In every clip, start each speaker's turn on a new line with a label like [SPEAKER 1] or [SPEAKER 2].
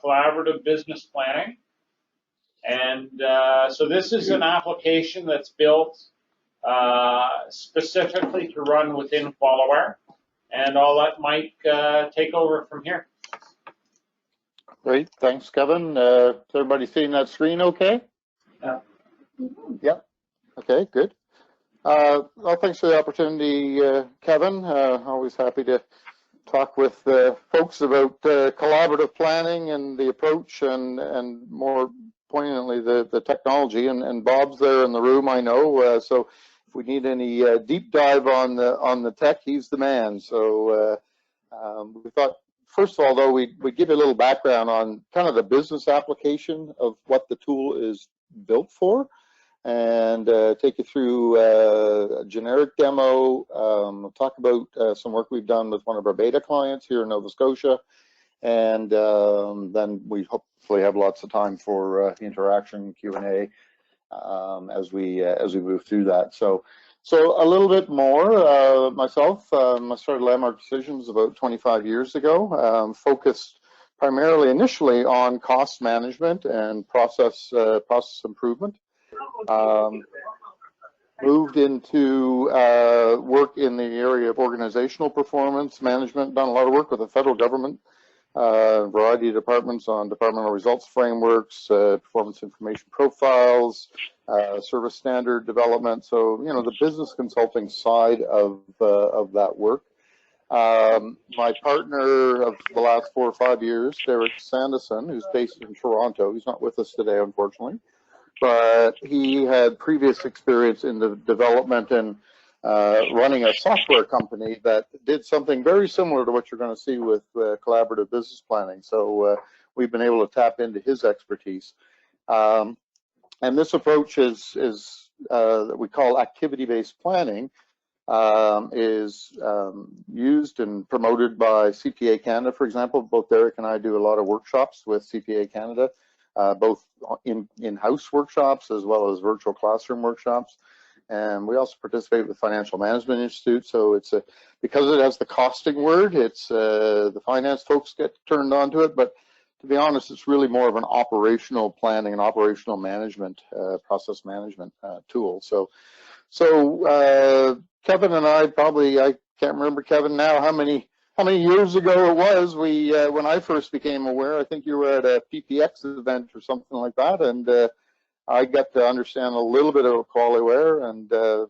[SPEAKER 1] collaborative business planning. And so this is an application that's built specifically to run within QualiWare. And I'll let Mike take over from here.
[SPEAKER 2] Great, thanks, Kevin. Is everybody seeing that screen okay?
[SPEAKER 1] Yeah.
[SPEAKER 2] Yep. Okay, good. Well, thanks for the opportunity, Kevin. Always happy to talk with folks about collaborative planning and the approach, and more poignantly the technology. And Bob's there in the room, I know. So if we need any deep dive on the tech, he's the man. So we thought, first of all, though, we'd give you a little background on kind of the business application of what the tool is built for, and take you through a generic demo. We'll talk about some work we've done with one of our beta clients here in Nova Scotia, and then we hopefully have lots of time for interaction, Q&A, as we move through that. So a little bit more, myself, I started Landmark Decisions about 25 years ago, focused primarily initially on cost management and process improvement. Moved into work in the area of organizational performance management, done a lot of work with the federal government, a variety of departments on departmental results frameworks, performance information profiles, service standard development. So, you know, the business consulting side of that work. My partner of the last 4 or 5 years, Derek Sanderson, who's based in Toronto. He's not with us today, unfortunately, but he had previous experience in the development and running a software company that did something very similar to what you're going to see with collaborative business planning. So we've been able to tap into his expertise. And this approach is that we call activity-based planning, is used and promoted by CPA Canada, for example. Both Derek and I do a lot of workshops with CPA Canada, both in-house workshops as well as virtual classroom workshops. And we also participate with Financial Management Institute. So it's because it has the costing word, it's the finance folks get turned on to it. But to be honest, it's really more of an operational planning and operational management, process management tool. So Kevin and I can't remember, Kevin, now how many years ago it was when I first became aware. I think you were at a PPX event or something like that, and I got to understand a little bit of QualiWare, and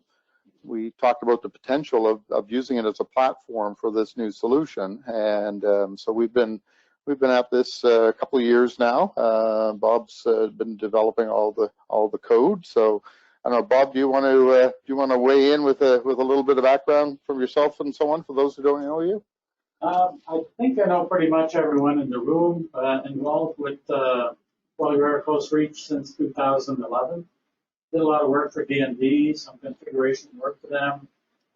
[SPEAKER 2] we talked about the potential of using it as a platform for this new solution. And so we've been at this a couple of years now. Bob's been developing all the code. So I don't know, Bob, do you want to weigh in with a little bit of background from yourself and so on for those who don't know you?
[SPEAKER 3] I think I know pretty much everyone in the room involved with QualiWare Close Reach since 2011. Did a lot of work for D&D, some configuration work for them,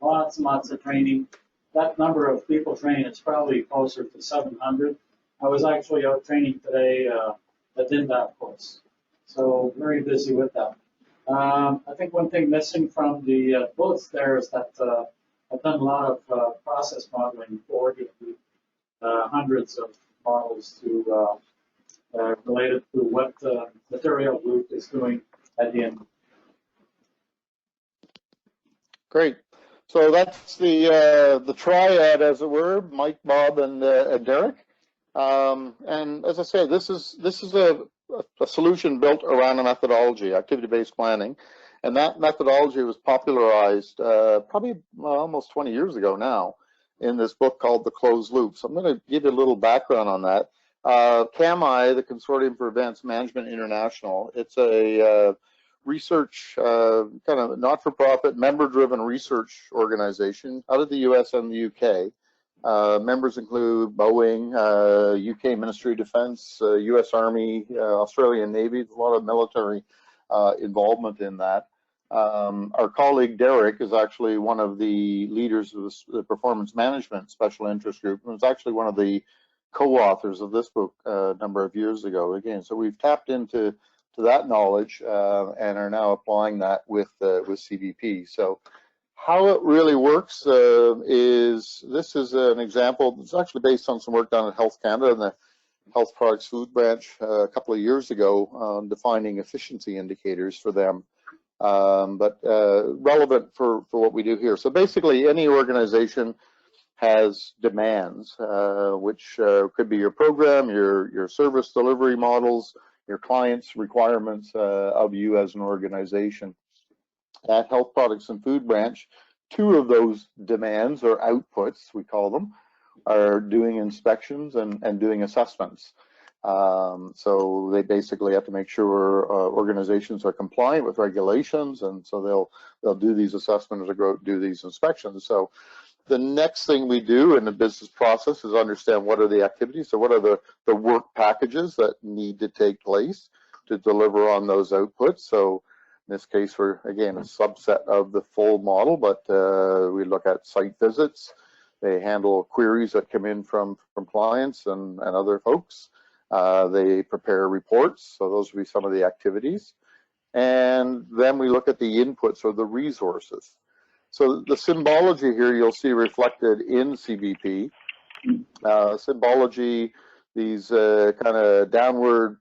[SPEAKER 3] lots and lots of training. That number of people trained is probably closer to 700. I was actually out training today at that course, so very busy with that. I think one thing missing from the bullets there is that I've done a lot of process modeling for D&D, hundreds of models to related to what the material group is doing at the end.
[SPEAKER 2] Great. So that's the triad, as it were, Mike, Bob, and Derek. And as I say, this is a solution built around a methodology, activity-based planning, and that methodology was popularized probably almost 20 years ago now in this book called The Closed Loop. So I'm going to give you a little background on that. CAMI, the Consortium for Advanced Management International, it's a research, kind of not-for-profit, member-driven research organization out of the US and the UK. Members include Boeing, UK Ministry of Defense, US Army, Australian Navy. There's a lot of military involvement in that. Our colleague Derek is actually one of the leaders of the Performance Management Special Interest Group, and was actually one of the co-authors of this book a number of years ago. Again, so we've tapped into that knowledge and are now applying that with CBP. So how it really works is, this is an example that's actually based on some work done at Health Canada health products food branch a couple of years ago on defining efficiency indicators for them, but relevant for what we do here. So basically, any organization has demands, which could be your program, your service delivery models, your clients' requirements of you as an organization. At Health Products and Food Branch, two of those demands, or outputs, we call them, are doing inspections and doing assessments. So they basically have to make sure organizations are compliant with regulations, and so they'll do these assessments or do these inspections. So the next thing we do in the business process is understand what are the activities, so what are the work packages that need to take place to deliver on those outputs. So in this case, we're, again, a subset of the full model, but we look at site visits. They handle queries that come in from clients and other folks. They prepare reports, so those would be some of the activities. And then we look at the inputs or the resources. So the symbology here you'll see reflected in CBP. Symbology, these kind of downward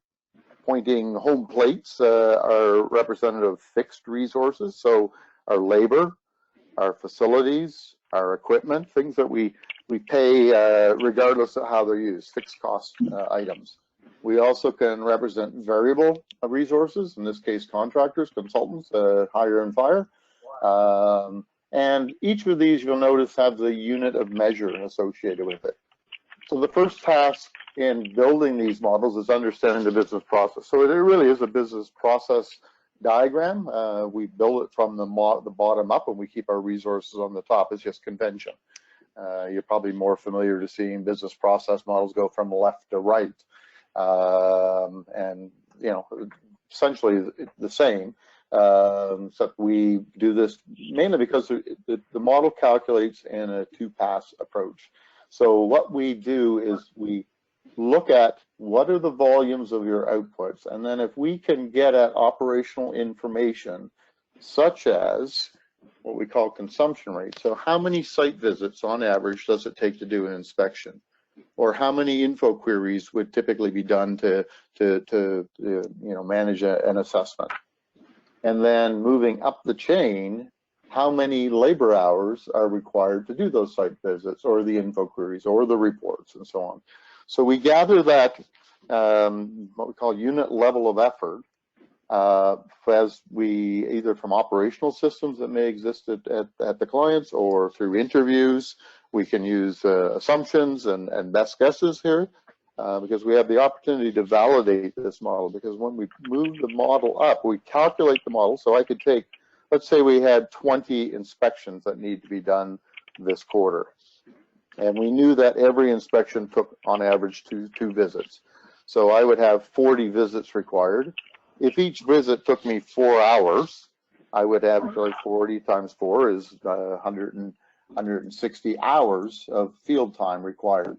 [SPEAKER 2] pointing home plates are representative of fixed resources. So our labor, our facilities, our equipment, things that we pay regardless of how they're used, fixed cost items. We also can represent variable resources, in this case contractors, consultants, hire and fire. And each of these, you'll notice, have the unit of measure associated with it. So the first task in building these models is understanding the business process. So it really is a business process diagram. We build it from the bottom up, and we keep our resources on the top. It's just convention. You're probably more familiar to seeing business process models go from left to right. And, you know, essentially the same. Except we do this mainly because the model calculates in a two-pass approach. So what we do is we look at what are the volumes of your outputs, and then if we can get at operational information such as what we call consumption rate. So how many site visits on average does it take to do an inspection? Or how many info queries would typically be done to you know, manage an assessment? And then moving up the chain, how many labor hours are required to do those site visits or the info queries or the reports and so on. So we gather that what we call unit level of effort as we either from operational systems that may exist at the clients or through interviews. We can use assumptions and best guesses here. Because we have the opportunity to validate this model, because when we move the model up, we calculate the model. So I could take, let's say we had 20 inspections that need to be done this quarter. And we knew that every inspection took on average two visits. So I would have 40 visits required. If each visit took me 4 hours, I would have 40 times 4 is 160 hours of field time required.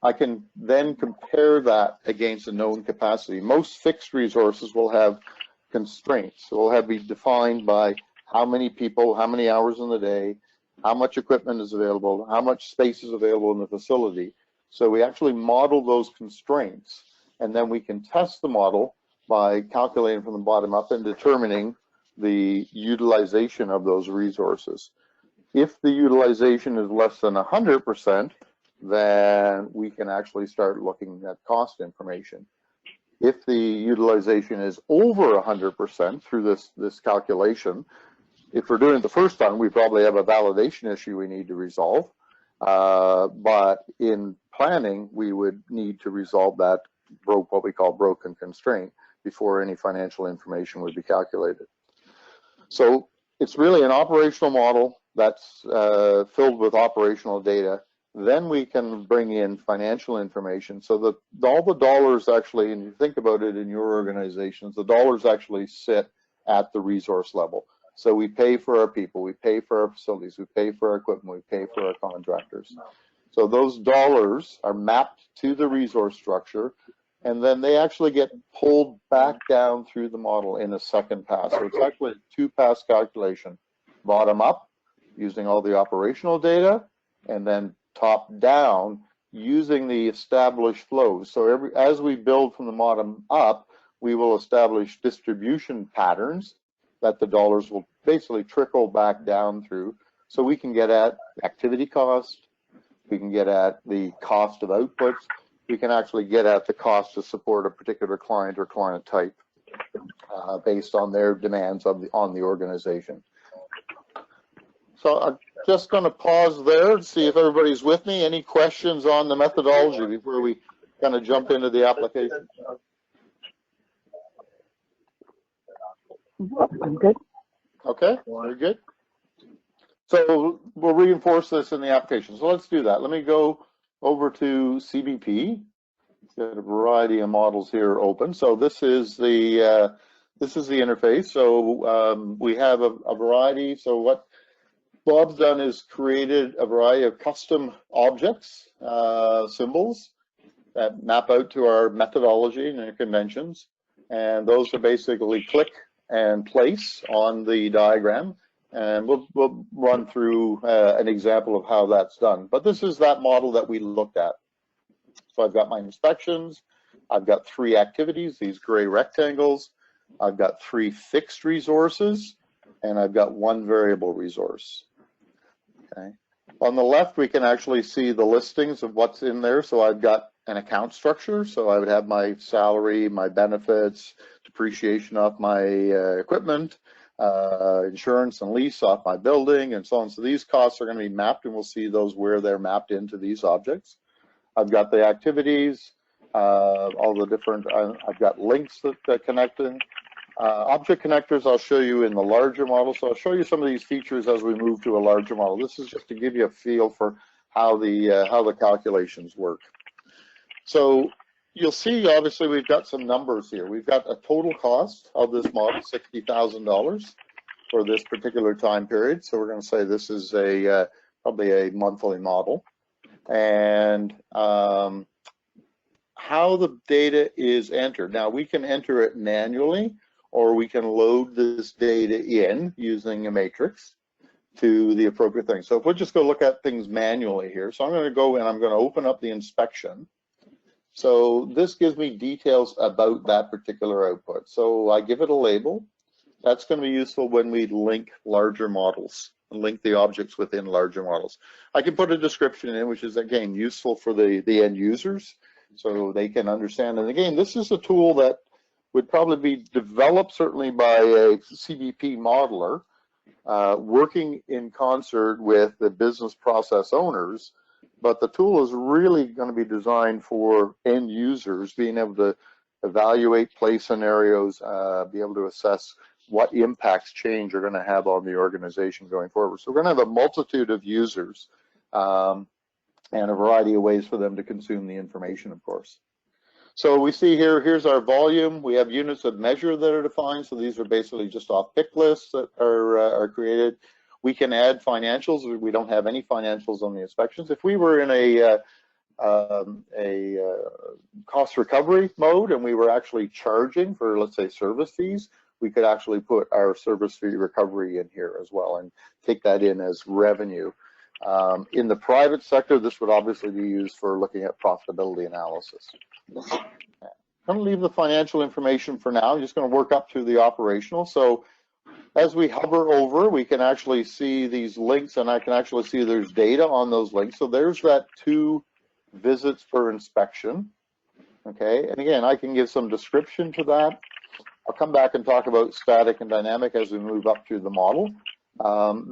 [SPEAKER 2] I can then compare that against a known capacity. Most fixed resources will have constraints. So will be defined by how many people, how many hours in the day, how much equipment is available, how much space is available in the facility. So we actually model those constraints, and then we can test the model by calculating from the bottom up and determining the utilization of those resources. If the utilization is less than 100%, then we can actually start looking at cost information. If the utilization is over 100% through this calculation, if we're doing it the first time, we probably have a validation issue we need to resolve. But in planning, we would need to resolve that what we call broken constraint before any financial information would be calculated. So it's really an operational model that's filled with operational data. Then we can bring in financial information so that all the dollars actually, and you think about it in your organizations, the dollars actually sit at the resource level. So we pay for our people, we pay for our facilities, we pay for our equipment, we pay for our contractors. So those dollars are mapped to the resource structure, and then they actually get pulled back down through the model in a second pass. So it's actually a two-pass calculation, bottom up, using all the operational data, and then top down, using the established flows. So as we build from the bottom up, we will establish distribution patterns that the dollars will basically trickle back down through. So we can get at activity cost, we can get at the cost of outputs, we can actually get at the cost to support a particular client or client type based on their demands on the organization. So I'm just going to pause there and see if everybody's with me. Any questions on the methodology before we kind of jump into the application?
[SPEAKER 4] I'm good.
[SPEAKER 2] Okay, very good. So we'll reinforce this in the application. So let's do that. Let me go over to CBP. Got a variety of models here open. So this is the interface. So we have a variety. So what Bob's done is created a variety of custom objects, symbols that map out to our methodology and our conventions. And those are basically click and place on the diagram. And we'll run through an example of how that's done. But this is that model that we looked at. So I've got my inspections. I've got 3 activities, these gray rectangles. I've got 3 fixed resources, and I've got 1 variable resource. Okay. On the left, we can actually see the listings of what's in there. So I've got an account structure. So I would have my salary, my benefits, depreciation off my equipment, insurance and lease off my building, and so on. So these costs are going to be mapped, and we'll see those where they're mapped into these objects. I've got the activities, all the different, I've got links that connect in. Object connectors I'll show you in the larger model. So I'll show you some of these features as we move to a larger model. This is just to give you a feel for how the calculations work. So you'll see, obviously, we've got some numbers here. We've got a total cost of this model, $60,000 for this particular time period. So we're going to say this is probably a monthly model. And how the data is entered. Now, we can enter it manually, or we can load this data in using a matrix to the appropriate thing. So if we'll just go look at things manually here. So I'm going to go and I'm going to open up the inspection. So this gives me details about that particular output. So I give it a label. That's going to be useful when we link larger models and link the objects within larger models. I can put a description in, which is, again, useful for the end users so they can understand. And again, this is a tool that would probably be developed certainly by a CBP modeler working in concert with the business process owners. But the tool is really going to be designed for end users, being able to evaluate play scenarios, be able to assess what impacts change are going to have on the organization going forward. So we're going to have a multitude of users and a variety of ways for them to consume the information, of course. So we see here, here's our volume. We have units of measure that are defined. So these are basically just off pick lists that are created. We can add financials. We don't have any financials on the inspections. If we were in a cost recovery mode and we were actually charging for, let's say, service fees, we could actually put our service fee recovery in here as well and take that in as revenue. In the private sector, this would obviously be used for looking at profitability analysis. I'm going to leave the financial information for now. I'm just going to work up to the operational. So as we hover over, we can actually see these links, and I can actually see there's data on those links. So there's that 2 visits per inspection. Okay, and again, I can give some description to that. I'll come back and talk about static and dynamic as we move up through the model.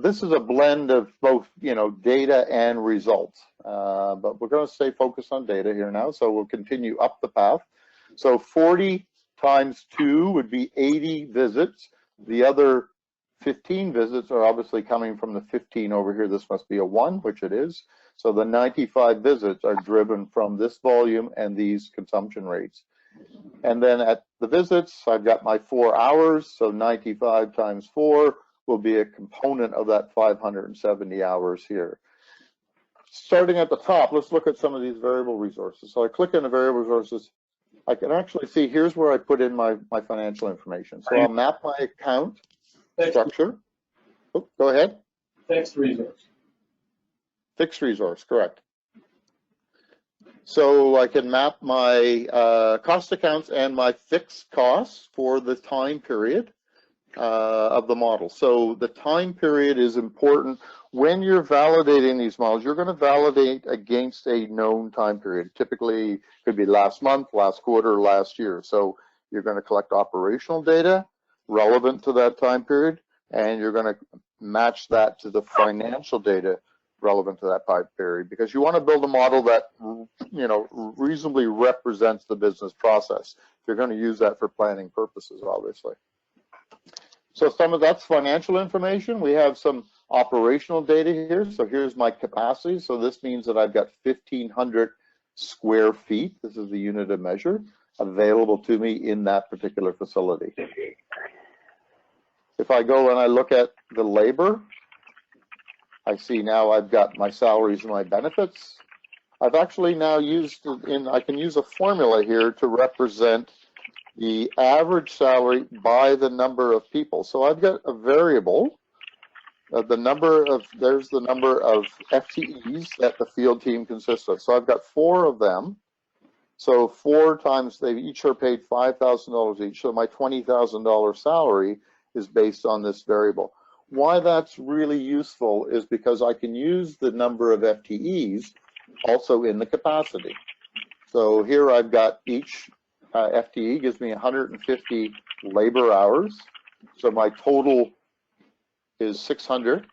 [SPEAKER 2] This is a blend of both, data and results, but we're going to stay focused on data here now. So we'll continue up the path. So 40 times 2 would be 80 visits. The other 15 visits are obviously coming from the 15 over here. This must be a 1, which it is. So the 95 visits are driven from this volume and these consumption rates. And then at the visits, I've got my 4 hours. So 95 times 4 will be a component of that 570 hours here. Starting at the top, let's look at some of these variable resources. So I click on the variable resources. I can actually see here's where I put in my financial information. So I'll map my account structure. Oh, go ahead.
[SPEAKER 3] Fixed resource.
[SPEAKER 2] Fixed resource, correct. So I can map my cost accounts and my fixed costs for the time period of the model. So the time period is important. When you're validating these models, you're going to validate against a known time period. Typically, could be last month, last quarter, last year. So you're going to collect operational data relevant to that time period, and you're going to match that to the financial data relevant to that time period, because you want to build a model that, you know, reasonably represents the business process. You're going to use that for planning purposes, obviously. So some of that's financial information. We have some operational data here. So here's my capacity. So this means that I've got 1,500 square feet. This is the unit of measure available to me in that particular facility. If I go and I look at the labor, I see now I've got my salaries and my benefits. I've actually now used I can use a formula here to represent the average salary by the number of people. So I've got a variable, there's the number of FTEs that the field team consists of. So I've got 4 of them. So 4 times, they each are paid $5,000 each. So my $20,000 salary is based on this variable. Why that's really useful is because I can use the number of FTEs also in the capacity. So here I've got each FTE gives me 150 labor hours. So my total is 600.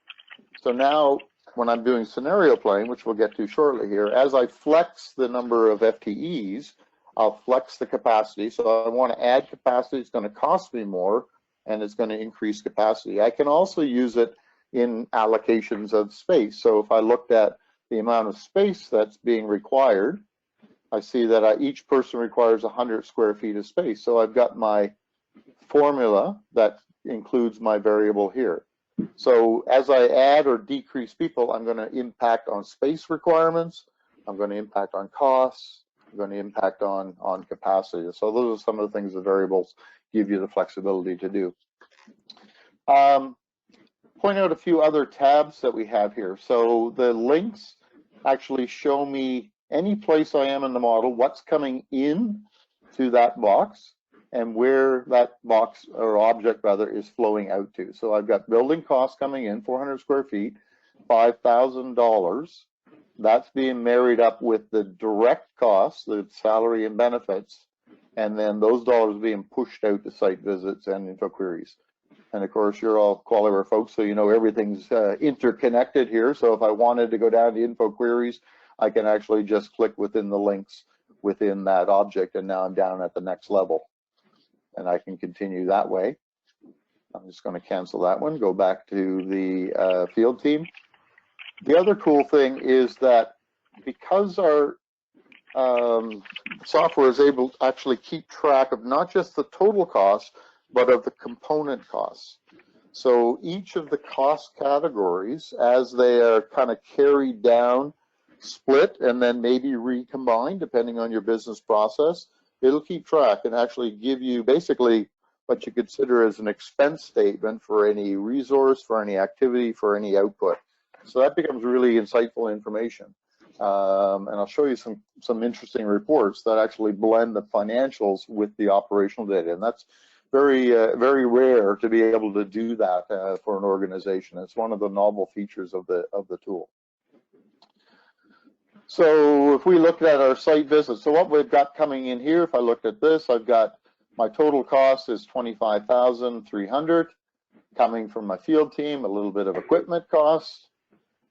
[SPEAKER 2] So now when I'm doing scenario planning, which we'll get to shortly here, as I flex the number of FTEs, I'll flex the capacity. So I want to add capacity. It's going to cost me more, and it's going to increase capacity. I can also use it in allocations of space. So if I looked at the amount of space that's being required, I see that each person requires 100 square feet of space. So I've got my formula that includes my variable here. So as I add or decrease people, I'm going to impact on space requirements. I'm going to impact on costs. I'm going to impact on capacity. So those are some of the things the variables give you the flexibility to do. Point out a few other tabs that we have here. So the links actually show me any place I am in the model, what's coming in to that box, and where that box or object rather is flowing out to. So I've got building costs coming in, 400 square feet, $5,000. That's being married up with the direct costs, the salary and benefits, and then those dollars being pushed out to site visits and info queries. And of course, you're all QualiWare folks, so you know everything's interconnected here. So if I wanted to go down to info queries, I can actually just click within the links within that object, and now I'm down at the next level. And I can continue that way. I'm just going to cancel that one, go back to the field team. The other cool thing is that because our software is able to actually keep track of not just the total cost, but of the component costs. So each of the cost categories, as they are kind of carried down, split, and then maybe recombined, depending on your business process, it'll keep track and actually give you basically what you consider as an expense statement for any resource, for any activity, for any output. So that becomes really insightful information. And I'll show you some interesting reports that actually blend the financials with the operational data. And that's very rare to be able to do that for an organization. It's one of the novel features of the tool. So if we looked at our site visits, so what we've got coming in here, if I looked at this, I've got my total cost is $25,300 coming from my field team, a little bit of equipment costs,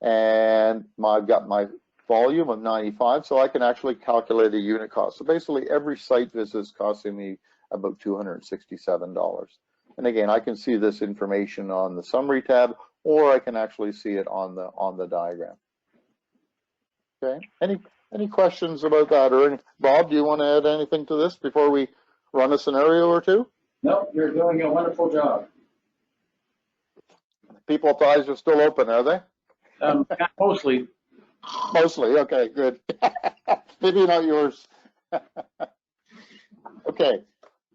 [SPEAKER 2] and I've got my volume of 95, so I can actually calculate a unit cost. So basically every site visit is costing me about $267. And again, I can see this information on the summary tab, or I can actually see it on the diagram. Okay, any questions about that? Or Bob, do you want to add anything to this before we run a scenario or two?
[SPEAKER 3] No, you're doing a wonderful job.
[SPEAKER 2] People's eyes are still open, are they?
[SPEAKER 3] Mostly.
[SPEAKER 2] Mostly, okay, good. Maybe not yours. Okay,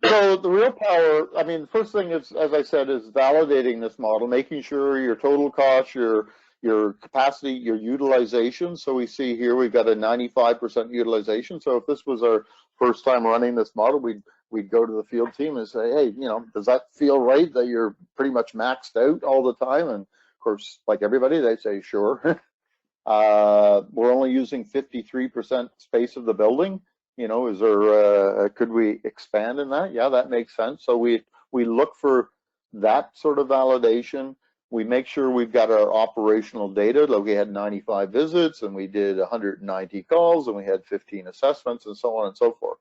[SPEAKER 2] so the real power, I mean, the first thing is, as I said, is validating this model, making sure your total cost, your your capacity, your utilization. So we see here we've got a 95% utilization. So if this was our first time running this model, we'd go to the field team and say, hey, does that feel right that you're pretty much maxed out all the time? And of course, like everybody, they say, sure. We're only using 53% space of the building. Is there, could we expand in that? Yeah, that makes sense. So we look for that sort of validation. We make sure we've got our operational data. Like we had 95 visits and we did 190 calls and we had 15 assessments and so on and so forth.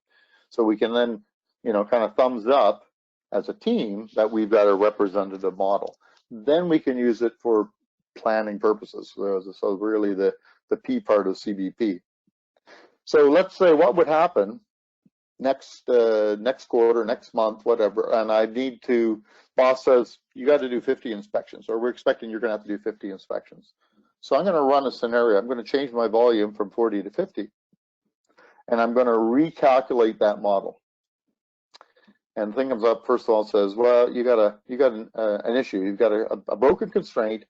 [SPEAKER 2] So we can then, kind of thumbs up as a team that we've got a representative model. Then we can use it for planning purposes. So really the P part of CBP. So let's say what would happen next quarter, next month, whatever, and I need to, boss says, you got to do 50 inspections, or we're expecting you're going to have to do 50 inspections. So I'm going to run a scenario. I'm going to change my volume from 40 to 50, and I'm going to recalculate that model. And the thing comes up, first of all, says, well, you got an issue. You've got a broken constraint,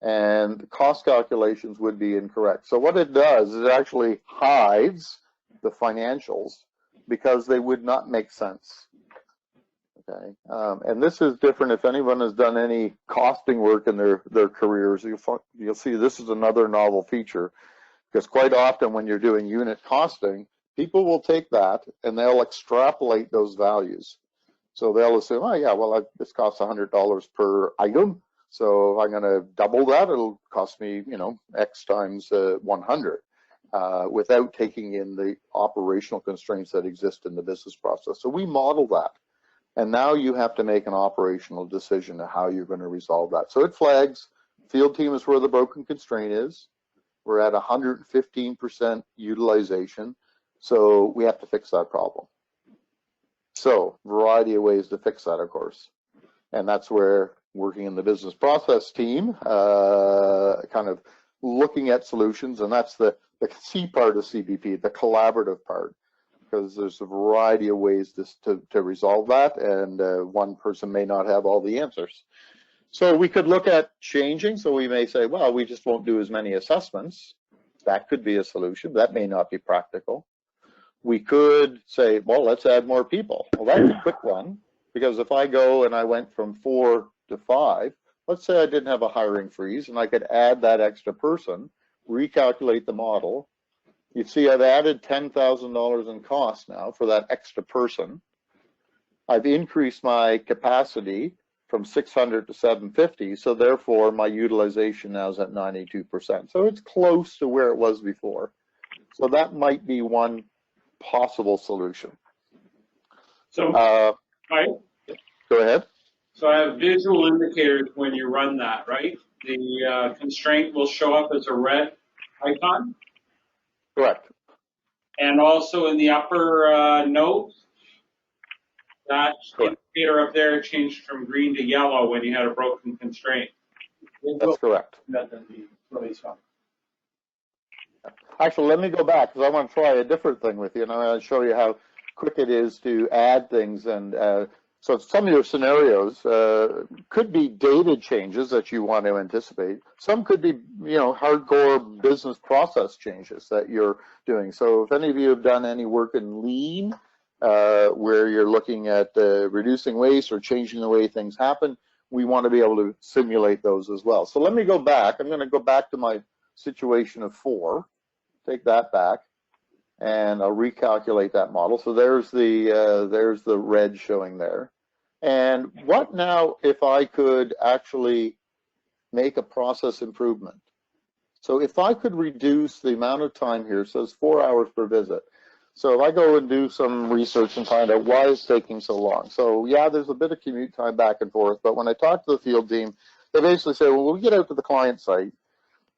[SPEAKER 2] and the cost calculations would be incorrect. So what it does is it actually hides the financials because they would not make sense. Okay, and this is different. If anyone has done any costing work in their careers, you'll see this is another novel feature, because quite often when you're doing unit costing, people will take that and they'll extrapolate those values. So they'll assume, oh yeah, well, this costs $100 per item. So if I'm going to double that, it'll cost me, X times 100, without taking in the operational constraints that exist in the business process. So we model that. And now you have to make an operational decision of how you're going to resolve that. So it flags, field team is where the broken constraint is. We're at 115% utilization. So we have to fix that problem. So, variety of ways to fix that, of course. And that's where working in the business process team, kind of looking at solutions, and that's the C part of CBP, the collaborative part, because there's a variety of ways to resolve that, and one person may not have all the answers. So we could look at changing, so we may say, well, we just won't do as many assessments. That could be a solution. That may not be practical. We could say, well, let's add more people. Well, that's a quick one, because if I go and I went from 4 to 5, let's say I didn't have a hiring freeze and I could add that extra person, recalculate the model. You see I've added $10,000 in cost now for that extra person. I've increased my capacity from 600 to 750, so therefore my utilization now is at 92%. So it's close to where it was before. So that might be one possible solution.
[SPEAKER 1] So, right?
[SPEAKER 2] Go ahead.
[SPEAKER 1] So I have visual indicators when you run that, right? The constraint will show up as a red icon.
[SPEAKER 2] Correct.
[SPEAKER 1] And also in the upper note, that indicator up there changed from green to yellow when you had a broken constraint.
[SPEAKER 2] That's correct. Actually, let me go back, because I want to try a different thing with you, and I'll show you how quick it is to add things. And so some of your scenarios could be data changes that you want to anticipate. Some could be, hardcore business process changes that you're doing. So if any of you have done any work in lean, where you're looking at reducing waste or changing the way things happen, we want to be able to simulate those as well. So let me go back. I'm going to go back to my situation of 4. Take that back, and I'll recalculate that model. So there's the red showing there. And what now if I could actually make a process improvement? So if I could reduce the amount of time here, so it's 4 hours per visit. So if I go and do some research and find out why it's taking so long. So yeah, there's a bit of commute time back and forth, but when I talk to the field team, they basically say, well, when we get out to the client site,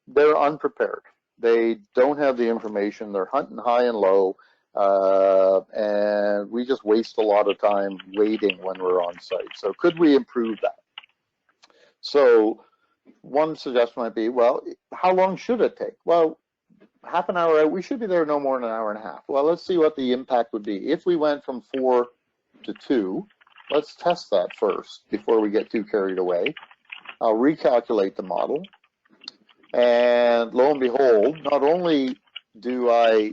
[SPEAKER 2] they're unprepared. They don't have the information. They're hunting high and low, and we just waste a lot of time waiting when we're on site. So could we improve that? So one suggestion might be, well, how long should it take? Well, half an hour out, we should be there no more than an hour and a half. Well, let's see what the impact would be. If we went from 4 to 2, let's test that first before we get too carried away. I'll recalculate the model. And lo and behold, not only do I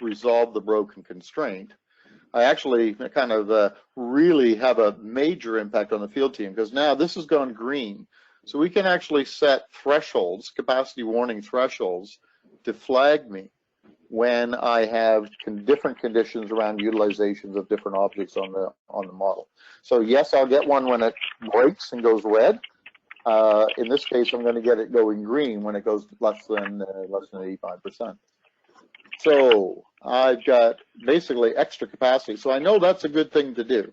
[SPEAKER 2] resolve the broken constraint, I actually kind of really have a major impact on the field team, because now this has gone green. So we can actually set thresholds, capacity warning thresholds, to flag me when I have different conditions around utilizations of different objects on the model. So yes, I'll get one when it breaks and goes red. In this case, I'm going to get it going green when it goes less than 85%. So I've got basically extra capacity. So I know that's a good thing to do.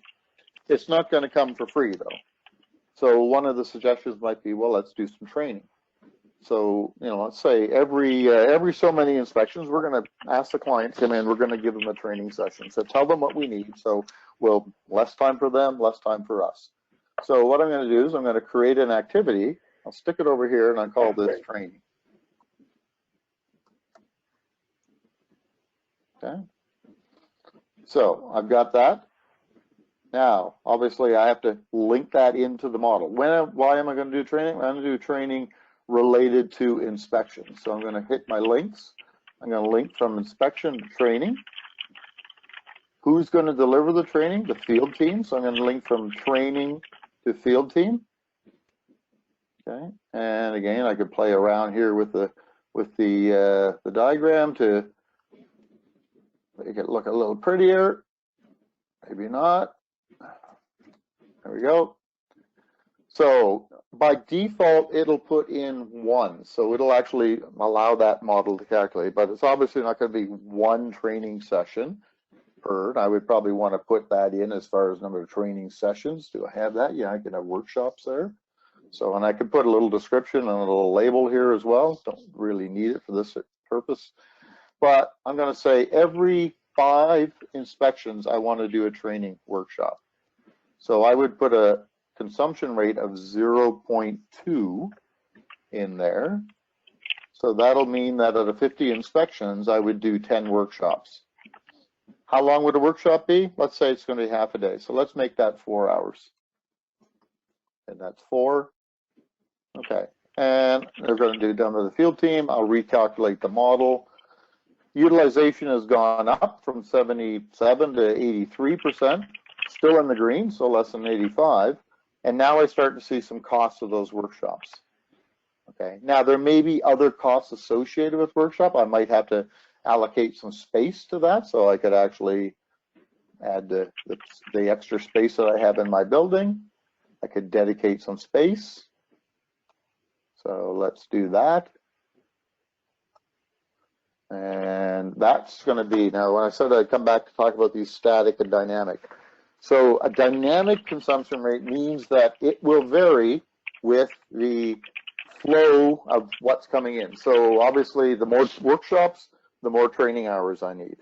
[SPEAKER 2] It's not going to come for free though. So one of the suggestions might be, well, let's do some training. So, you know, let's say every so many inspections, we're going to ask the client to come in, we're going to give them a training session. So tell them what we need. So we'll less time for them, less time for us. So what I'm going to do is I'm going to create an activity. I'll stick it over here and I'll call this training. Okay. So I've got that. Now, obviously, I have to link that into the model. Why am I going to do training? I'm going to do training related to inspection. So I'm going to hit my links. I'm going to link from inspection to training. Who's going to deliver the training? The field team. So I'm going to link from training to field team. Okay. And again, I could play around here with the diagram to make it look a little prettier. Maybe not. There we go. So by default, it'll put in 1. So it'll actually allow that model to calculate, but it's obviously not going to be 1 training session per. I would probably want to put that in as far as number of training sessions. Do I have that? Yeah, I can have workshops there. So, and I could put a little description and a little label here as well. Don't really need it for this purpose. But I'm going to say every 5 inspections, I want to do a training workshop. So I would put a consumption rate of 0.2 in there. So that'll mean that out of 50 inspections, I would do 10 workshops. How long would a workshop be? Let's say it's going to be half a day. So let's make that 4 hours. And that's 4. Okay. And they're going to do done with the field team. I'll recalculate the model. Utilization has gone up from 77 to 83%. Still in the green, so less than 85. And now I start to see some costs of those workshops. Okay, now there may be other costs associated with workshop. I might have to allocate some space to that, so I could actually add the extra space that I have in my building. I could dedicate some space. So let's do that. And that's going to be, now when I said I'd come back to talk about these static and dynamic. So a dynamic consumption rate means that it will vary with the flow of what's coming in. So obviously the more workshops, the more training hours I need.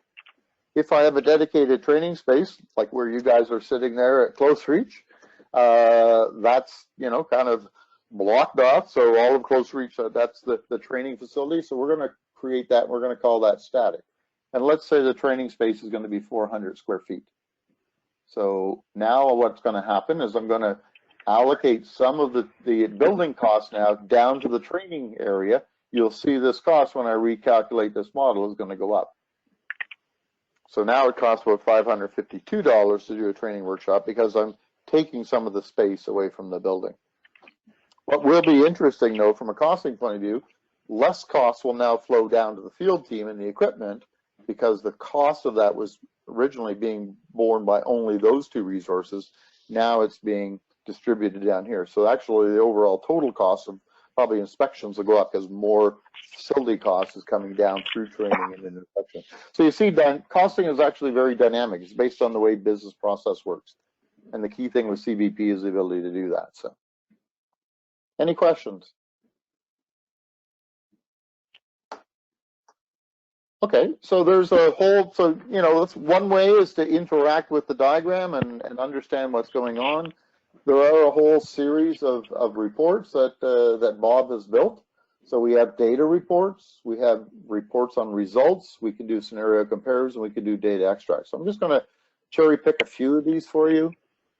[SPEAKER 2] If I have a dedicated training space, like where you guys are sitting there at Close Reach, that's, you know, kind of blocked off. So all of Close Reach, that's the training facility. So we're going to create that. We're going to call that static. And let's say the training space is going to be 400 square feet. So now what's going to happen is I'm going to allocate some of the building costs now down to the training area. You'll see this cost when I recalculate this model is going to go up. So now it costs about $552 to do a training workshop because I'm taking some of the space away from the building. What will be interesting though, from a costing point of view, less costs will now flow down to the field team and the equipment because the cost of that was originally being borne by only those 2 resources. Now it's being distributed down here. So actually the overall total cost of probably inspections will go up because more facility cost is coming down through training and inspection. So you see, costing is actually very dynamic. It's based on the way business process works. And the key thing with CVP is the ability to do that. So any questions? Okay, so there's a whole, so, you know, that's one way is to interact with the diagram and understand what's going on. There are a whole series of reports that, that Bob has built. So we have data reports, we have reports on results, we can do scenario comparison, we can do data extracts. So I'm just gonna cherry pick a few of these for you.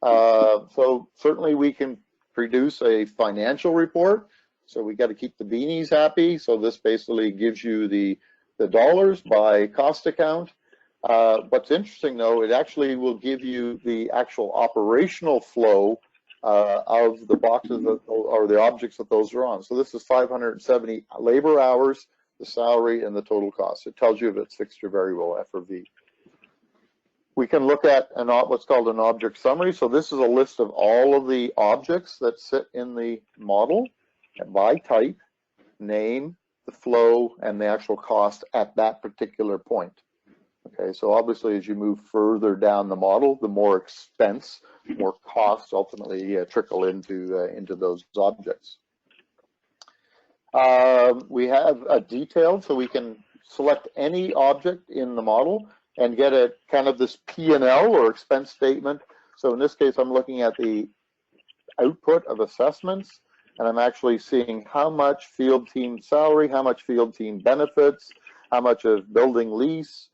[SPEAKER 2] So certainly we can produce a financial report. So we got to keep the beanies happy. So this basically gives you the dollars by cost account. What's interesting though, it actually will give you the actual operational flow of the boxes that, or the objects that those are on. So this is 570 labor hours, the salary, and the total cost. It tells you if it's fixed or variable, F or V. We can look at what's called an object summary. So this is a list of all of the objects that sit in the model by type, name, the flow, and the actual cost at that particular point. Okay, so obviously as you move further down the model, the more expense, more costs ultimately trickle into those objects. We have a detailed, so we can select any object in the model and get a kind of this P&L or expense statement. So in this case, I'm looking at the output of assessments, and I'm actually seeing how much field team salary, how much field team benefits, how much of building lease,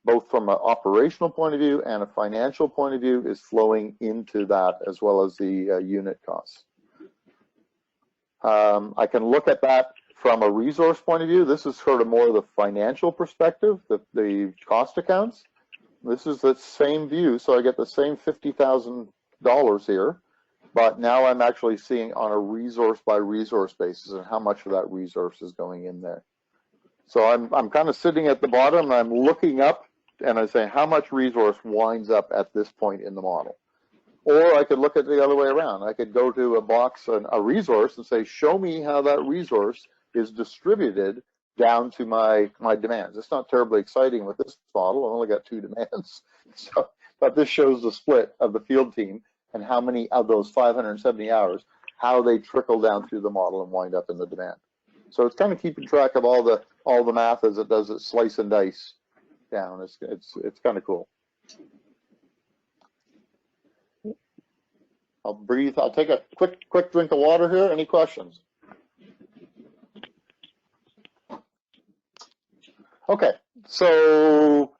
[SPEAKER 2] both from an operational point of view and a financial point of view, is flowing into that, as well as the unit costs. I can look at that from a resource point of view. This is sort of more the financial perspective, the cost accounts. This is the same view, so I get the same $50,000 here, but now I'm actually seeing on a resource by resource basis and how much of that resource is going in there. So I'm kind of sitting at the bottom and I'm looking up and I say how much resource winds up at this point in the model. Or I could look at the other way around. I could go to a box, a resource, and say, show me how that resource is distributed down to my demands. It's not terribly exciting with this model. I've only got 2 demands. So, but this shows the split of the field team and how many of those 570 hours, how they trickle down through the model and wind up in the demand. So it's kind of keeping track of all the math as it does it, slice and dice down. It's kind of cool. I'll breathe. I'll take a quick drink of water here. Any questions? Okay, so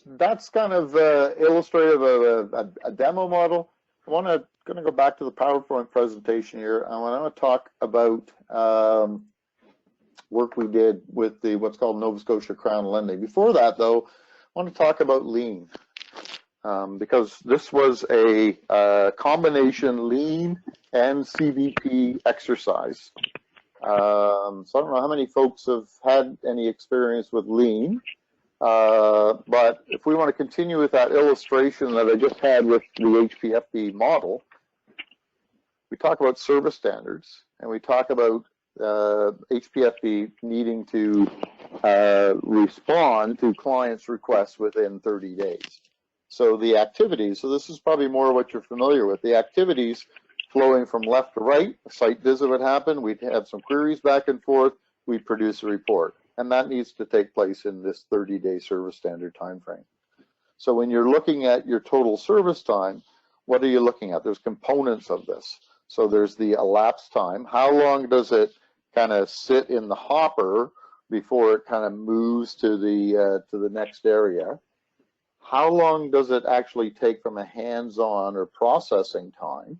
[SPEAKER 2] that's kind of illustrative of a demo model. Going to go back to the PowerPoint presentation here. I want to talk about work we did with what's called Nova Scotia Crown Lending. Before that, though, I want to talk about lean. Because this was a combination lean and CVP exercise. So I don't know how many folks have had any experience with lean, but if we want to continue with that illustration that I just had with the HPFB model, we talk about service standards and we talk about HPFB needing to respond to clients' requests within 30 days. So the activities, so this is probably more what you're familiar with, the activities flowing from left to right, a site visit would happen, we'd have some queries back and forth, we'd produce a report. And that needs to take place in this 30-day service standard time frame. So when you're looking at your total service time, what are you looking at? There's components of this. So there's the elapsed time. How long does it kind of sit in the hopper before it kind of moves to the next area? How long does it actually take from a hands-on or processing time?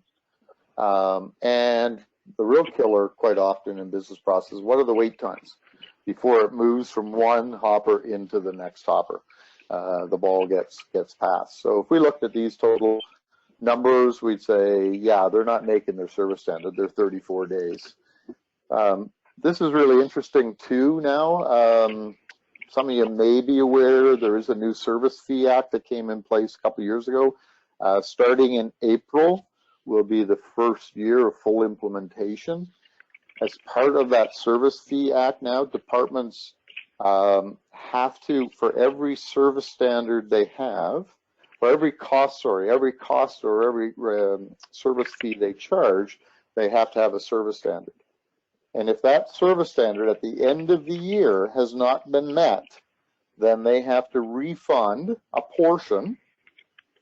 [SPEAKER 2] And the real killer quite often in business processes, what are the wait times before it moves from one hopper into the next hopper? The ball gets passed. So if we looked at these total numbers, we'd say, yeah, they're not making their service standard. They're 34 days. This is really interesting too now. Some of you may be aware there is a new Service Fee Act that came in place a couple of years ago. Starting in April will be the first year of full implementation. As part of that Service Fee Act now, departments have to, for every service standard they have, for every cost or every service fee they charge, they have to have a service standard. And if that service standard at the end of the year has not been met, then they have to refund a portion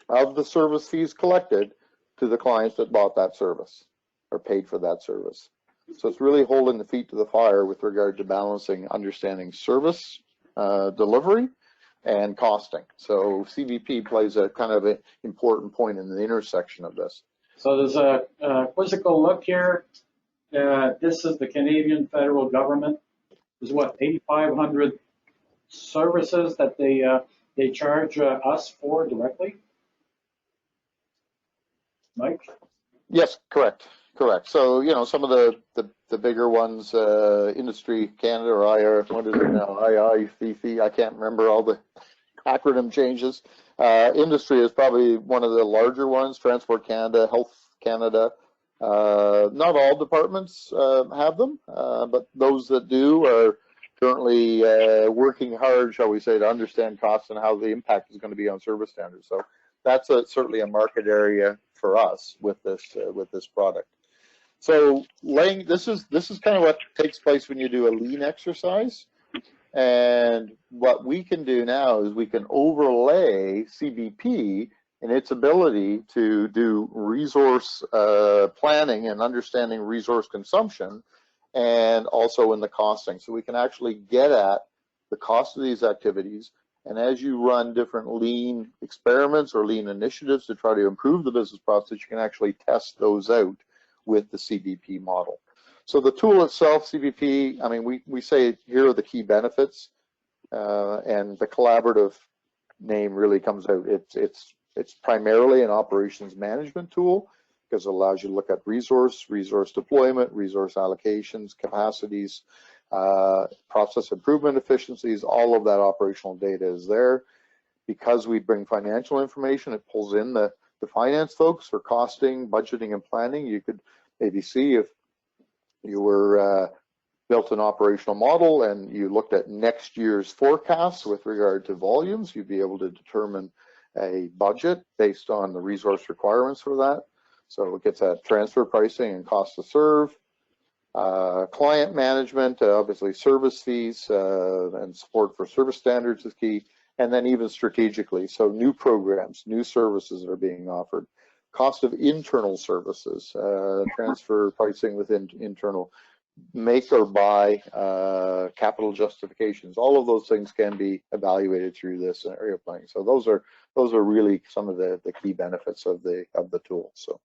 [SPEAKER 2] of the service fees collected to the clients that bought that service or paid for that service. So it's really holding the feet to the fire with regard to balancing, understanding service delivery and costing. So CVP plays a kind of an important point in the intersection of this.
[SPEAKER 3] So there's a quizzical look here. This is the Canadian federal government. Is what, 8,500 services that they charge us for directly? Mike?
[SPEAKER 2] Yes, correct. So, you know, some of the bigger ones, Industry Canada or IR, what is it now? II, I can't remember all the acronym changes. Industry is probably one of the larger ones, Transport Canada, Health Canada. Not all departments have them, but those that do are currently working hard, shall we say, to understand costs and how the impact is going to be on service standards. So that's certainly a market area for us with this product. So this is kind of what takes place when you do a lean exercise. And what we can do now is we can overlay CBP and its ability to do resource planning and understanding resource consumption, and also in the costing. So we can actually get at the cost of these activities. And as you run different lean experiments or lean initiatives to try to improve the business process, you can actually test those out with the CBP model. So the tool itself, CBP, I mean, we say here are the key benefits, and the collaborative name really comes out. It's primarily an operations management tool because it allows you to look at resource deployment, resource allocations, capacities, process improvement efficiencies. All of that operational data is there. Because we bring financial information, it pulls in the finance folks for costing, budgeting, and planning. You could maybe see if you were built an operational model and you looked at next year's forecasts with regard to volumes, you'd be able to determine a budget based on the resource requirements for that. So it gets at transfer pricing and cost to serve, client management, obviously service fees and support for service standards is key, and then even strategically, so new programs, new services that are being offered, cost of internal services, transfer pricing within internal, make or buy, capital justifications. All of those things can be evaluated through this area planning. So those are really some of the key benefits of the tool. So